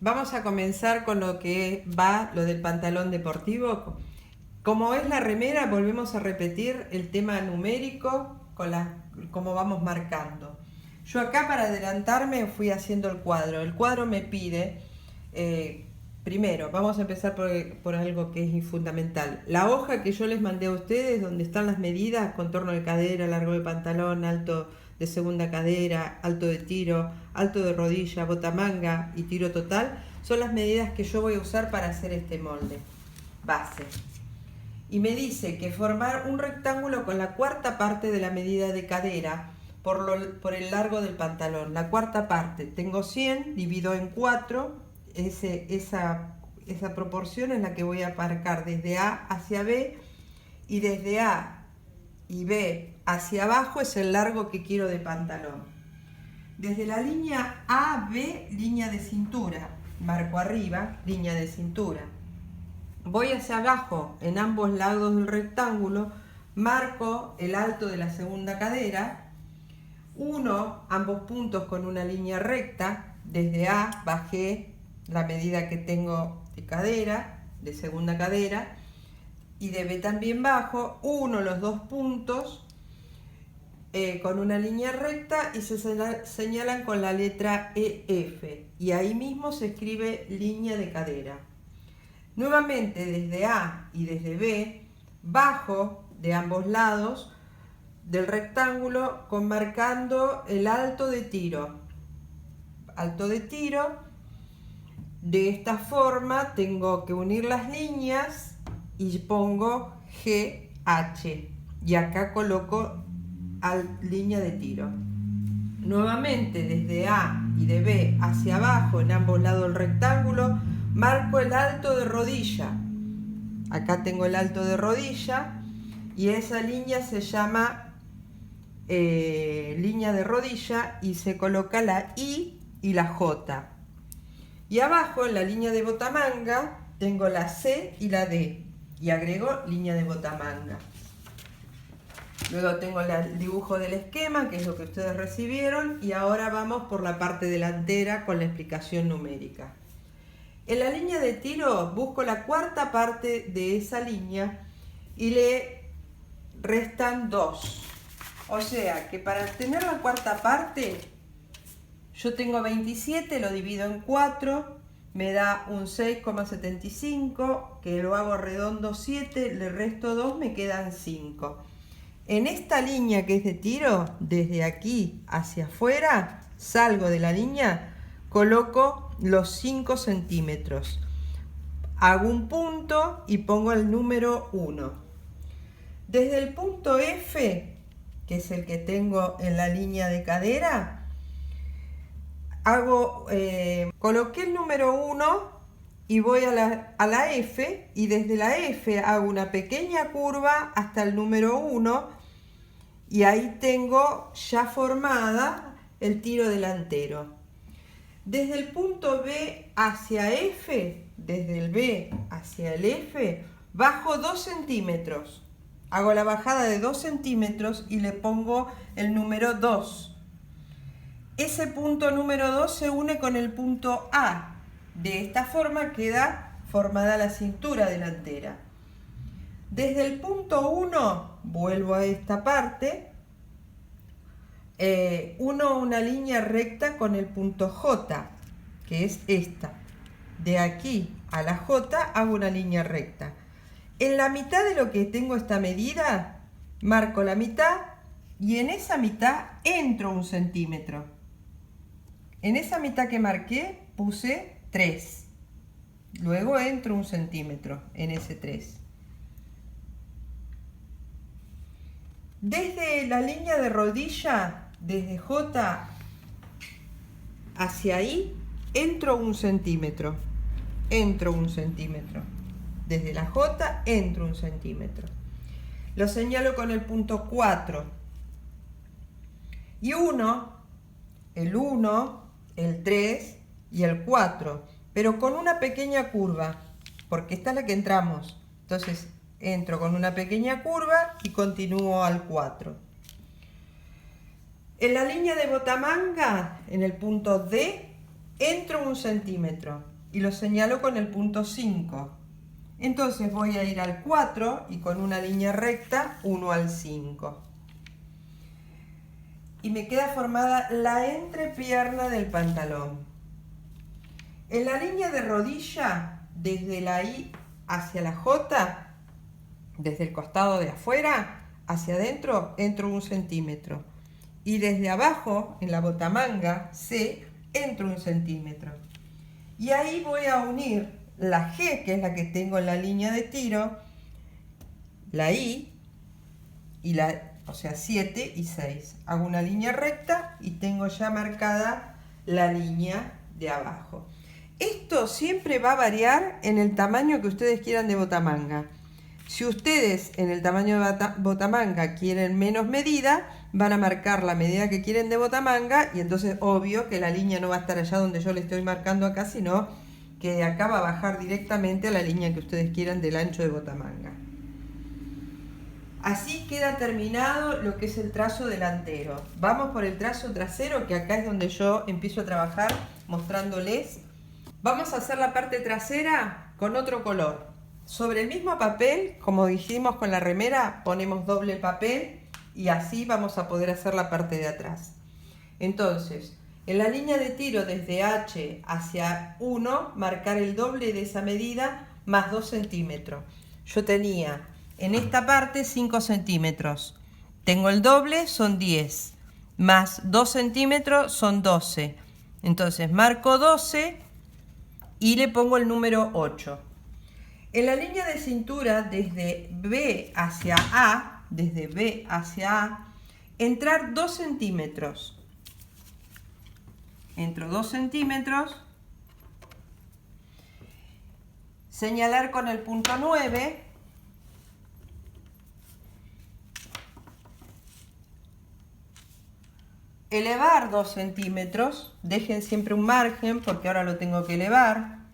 Vamos a comenzar con lo que va, lo del pantalón deportivo. Como es la remera, volvemos a repetir el tema numérico con como vamos marcando. Yo acá, para adelantarme, fui haciendo el cuadro. El cuadro me pide, primero, vamos a empezar por algo que es fundamental. La hoja que yo les mandé a ustedes, donde están las medidas, contorno de cadera, largo de pantalón, alto de segunda cadera, alto de tiro, alto de rodilla, botamanga y tiro total, son las medidas que yo voy a usar para hacer este molde base. Y me dice que formar un rectángulo con la cuarta parte de la medida de cadera por el largo del pantalón. La cuarta parte, tengo 100, divido en 4, esa proporción es la que voy a marcar desde A hacia B, y desde A y B hacia abajo es el largo que quiero de pantalón. Desde la línea A, B, línea de cintura, marco arriba, línea de cintura. Voy hacia abajo en ambos lados del rectángulo, marco el alto de la segunda cadera, uno ambos puntos con una línea recta. Desde A bajé la medida que tengo de cadera, de segunda cadera, y de B también bajo, uno los dos puntos con una línea recta y se señalan con la letra EF, y ahí mismo se escribe línea de cadera. Nuevamente desde A y desde B bajo de ambos lados del rectángulo marcando el alto de tiro. Alto de tiro. De esta forma tengo que unir las líneas y pongo GH, y acá coloco línea de tiro. Nuevamente desde A y de B hacia abajo en ambos lados del rectángulo marco el alto de rodilla. Acá tengo el alto de rodilla y esa línea se llama línea de rodilla, y se coloca la I y la J. Y abajo en la línea de botamanga tengo la C y la D, y agrego línea de botamanga. Luego tengo el dibujo del esquema, que es lo que ustedes recibieron, y ahora vamos por la parte delantera con la explicación numérica. En la línea de tiro busco la cuarta parte de esa línea y le restan 2. O sea que para tener la cuarta parte, yo tengo 27, lo divido en 4, me da un 6,75, que lo hago redondo 7, le resto 2, me quedan 5. En esta línea que es de tiro, desde aquí hacia afuera, salgo de la línea, coloco los 5 centímetros. Hago un punto y pongo el número 1. Desde el punto F, que es el que tengo en la línea de cadera, coloqué el número 1 y voy a la F, y desde la F hago una pequeña curva hasta el número 1, y ahí tengo ya formada el tiro delantero. Desde el punto B hacia F, desde el B hacia el F, bajo 2 centímetros. Hago la bajada de 2 centímetros y le pongo el número 2. Ese punto número 2 se une con el punto A. De esta forma queda formada la cintura delantera. Desde el punto 1 vuelvo a esta parte, uno una línea recta con el punto J, que es esta. De aquí a la J hago una línea recta. En la mitad de lo que tengo esta medida, marco la mitad, y en esa mitad entro 1 centímetro. En esa mitad que marqué puse 3. Luego entro 1 centímetro en ese 3. Desde la línea de rodilla, desde J hacia ahí, entro 1 centímetro. Entro 1 centímetro. Desde la J entro 1 centímetro. Lo señalo con el punto 4. Y el 1, el 3 y el 4, pero con una pequeña curva, porque esta es la que entramos. Entonces entro con una pequeña curva y continúo al 4. En la línea de botamanga, en el punto D, entro 1 centímetro. y lo señalo con el punto 5. Entonces voy a ir al 4 y con una línea recta 1 al 5. Y me queda formada la entrepierna del pantalón. En la línea de rodilla, desde la I hacia la J, desde el costado de afuera hacia adentro, entro 1 centímetro. Y desde abajo, en la botamanga C, entro 1 centímetro. Y ahí voy a unir la G, que es la que tengo en la línea de tiro, la I, y o sea, 7 y 6. Hago una línea recta y tengo ya marcada la línea de abajo. Esto siempre va a variar en el tamaño que ustedes quieran de botamanga. Si ustedes en el tamaño de botamanga quieren menos medida, van a marcar la medida que quieren de botamanga y entonces obvio que la línea no va a estar allá donde yo le estoy marcando acá, sino que de acá va a bajar directamente a la línea que ustedes quieran del ancho de botamanga. Así queda terminado lo que es el trazo delantero. Vamos por el trazo trasero, que acá es donde yo empiezo a trabajar mostrándoles. Vamos a hacer la parte trasera con otro color. Sobre el mismo papel, como dijimos con la remera, ponemos doble papel y así vamos a poder hacer la parte de atrás. Entonces, en la línea de tiro desde H hacia 1, marcar el doble de esa medida más 2 centímetros. Yo tenía en esta parte 5 centímetros. Tengo el doble, son 10. Más 2 centímetros son 12. Entonces marco 12 y le pongo el número 8. En la línea de cintura desde B hacia A, entrar 2 centímetros. Entro 2 centímetros. Señalar con el punto 9. Elevar 2 centímetros. Dejen siempre un margen porque ahora lo tengo que elevar.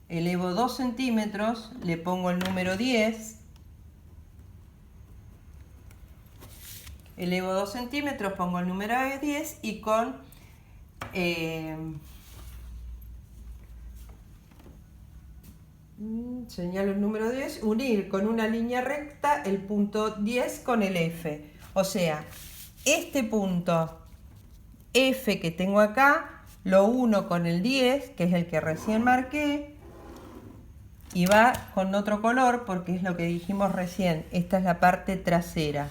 Elevo 2 centímetros, le pongo el número 10. Elevo 2 centímetros, pongo el número 10 y con señalo el número 10, unir con una línea recta el punto 10 con el F. O sea, este punto F que tengo acá, lo uno con el 10, que es el que recién marqué, y va con otro color porque es lo que dijimos recién. Esta es la parte trasera.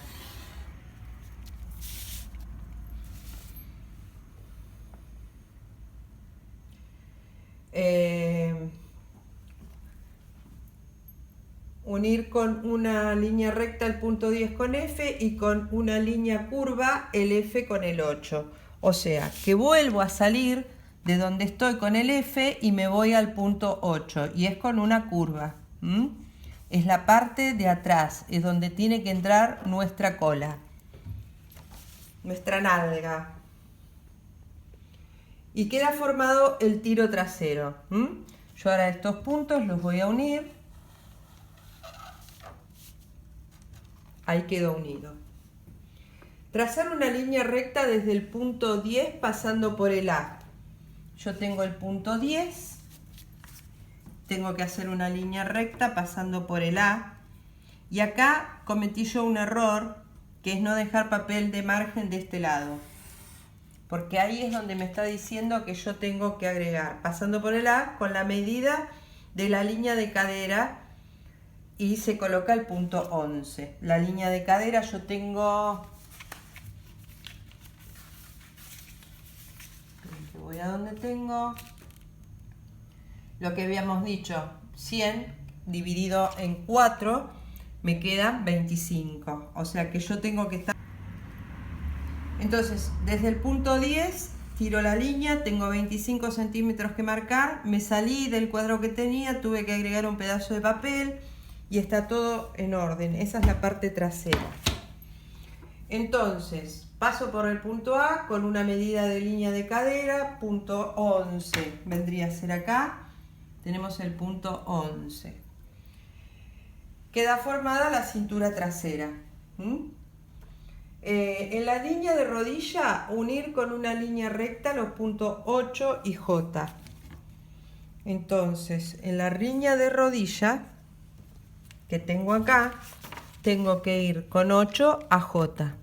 Unir con una línea recta el punto 10 con F y con una línea curva el F con el 8. O sea, que vuelvo a salir de donde estoy con el F y me voy al punto 8 y es con una curva. Es la parte de atrás, es donde tiene que entrar nuestra cola, nuestra nalga. Y queda formado el tiro trasero. Yo ahora estos puntos los voy a unir. Ahí quedó unido. Trazar una línea recta desde el punto 10 pasando por el A. Yo tengo el punto 10, tengo que hacer una línea recta pasando por el A y acá cometí yo un error que es no dejar papel de margen de este lado, porque ahí es donde me está diciendo que yo tengo que agregar pasando por el A con la medida de la línea de cadera y se coloca el punto 11. La línea de cadera yo tengo... Voy a donde tengo lo que habíamos dicho, 100 dividido en 4 me quedan 25, o sea que yo tengo que estar. Entonces desde el punto 10 tiro la línea, tengo 25 centímetros que marcar, me salí del cuadro que tenía, tuve que agregar un pedazo de papel y está todo en orden. Esa es la parte trasera. Entonces paso por el punto A con una medida de línea de cadera, punto 11, vendría a ser acá, tenemos el punto 11. Queda formada la cintura trasera. En la línea de rodilla, unir con una línea recta los puntos 8 y J. Entonces, en la riña de rodilla que tengo acá, tengo que ir con 8 a J.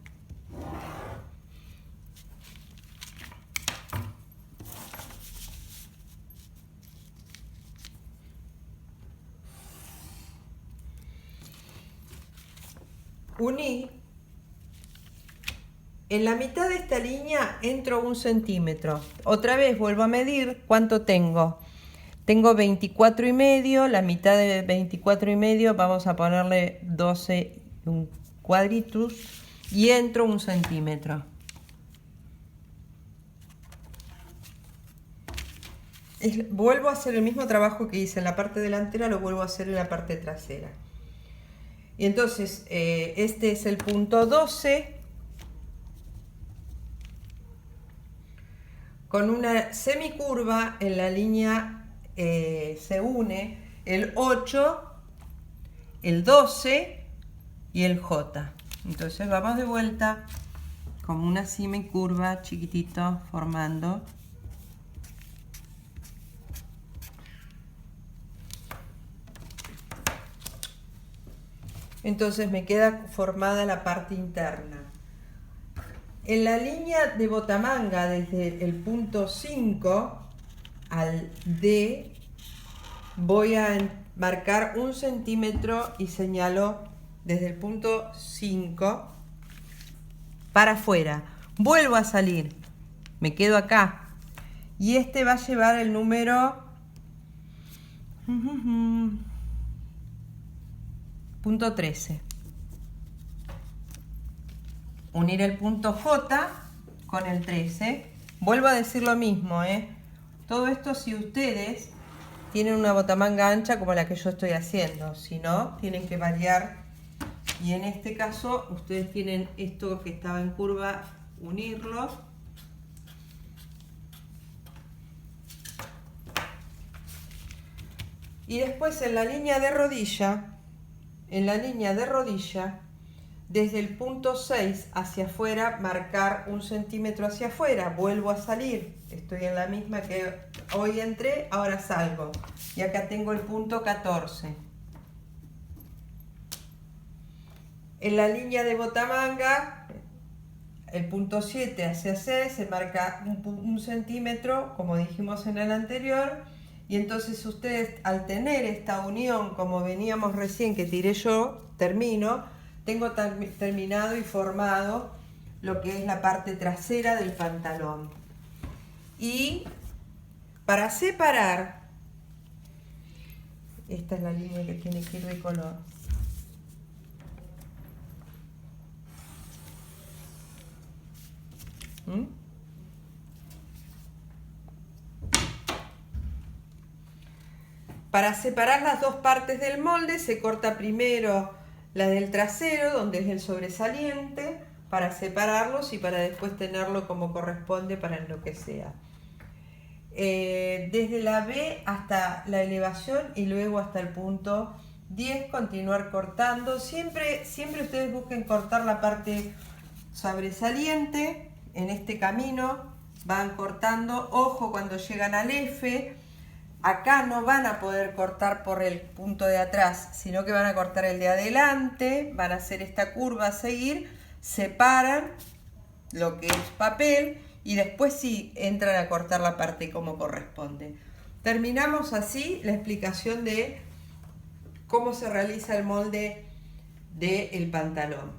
Uní. En la mitad de esta línea entro 1 centímetro. Otra vez vuelvo a medir cuánto tengo. Tengo 24,5, la mitad de 24,5 vamos a ponerle 12, un cuadritus, y entro 1 centímetro. Vuelvo a hacer el mismo trabajo que hice en la parte delantera, lo vuelvo a hacer en la parte trasera. Y entonces este es el punto 12. Con una semicurva en la línea se une el 8, el 12 y el J. Entonces vamos de vuelta como una semicurva chiquitito formando. Entonces me queda formada la parte interna. En la línea de botamanga, desde el punto 5 al D, voy a marcar 1 centímetro y señalo desde el punto 5 para afuera. Vuelvo a salir, me quedo acá. Y este va a llevar el número punto 13. Unir el punto J con el 13. Vuelvo a decir lo mismo, Todo esto si ustedes tienen una botamanga ancha como la que yo estoy haciendo. Si no, tienen que variar. Y en este caso, ustedes tienen esto que estaba en curva, unirlo. Y después en la línea de rodilla, desde el punto 6 hacia afuera, marcar 1 centímetro hacia afuera. Vuelvo a salir. Estoy en la misma que hoy entré, ahora salgo. Y acá tengo el punto 14. En la línea de botamanga, el punto 7 hacia 6, se marca 1 centímetro, como dijimos en el anterior. Y entonces ustedes, al tener esta unión, como veníamos recién que tiré yo, termino. Tengo terminado y formado lo que es la parte trasera del pantalón. Y para separar, esta es la línea que tiene que ir de color. Para separar las dos partes del molde se corta primero la del trasero, donde es el sobresaliente, para separarlos y para después tenerlo como corresponde para lo que sea. Desde la B hasta la elevación y luego hasta el punto 10 continuar cortando. Siempre ustedes busquen cortar la parte sobresaliente. En este camino van cortando. Ojo cuando llegan al F. Acá no van a poder cortar por el punto de atrás, sino que van a cortar el de adelante, van a hacer esta curva a seguir, separan lo que es papel y después sí entran a cortar la parte como corresponde. Terminamos así la explicación de cómo se realiza el molde del pantalón.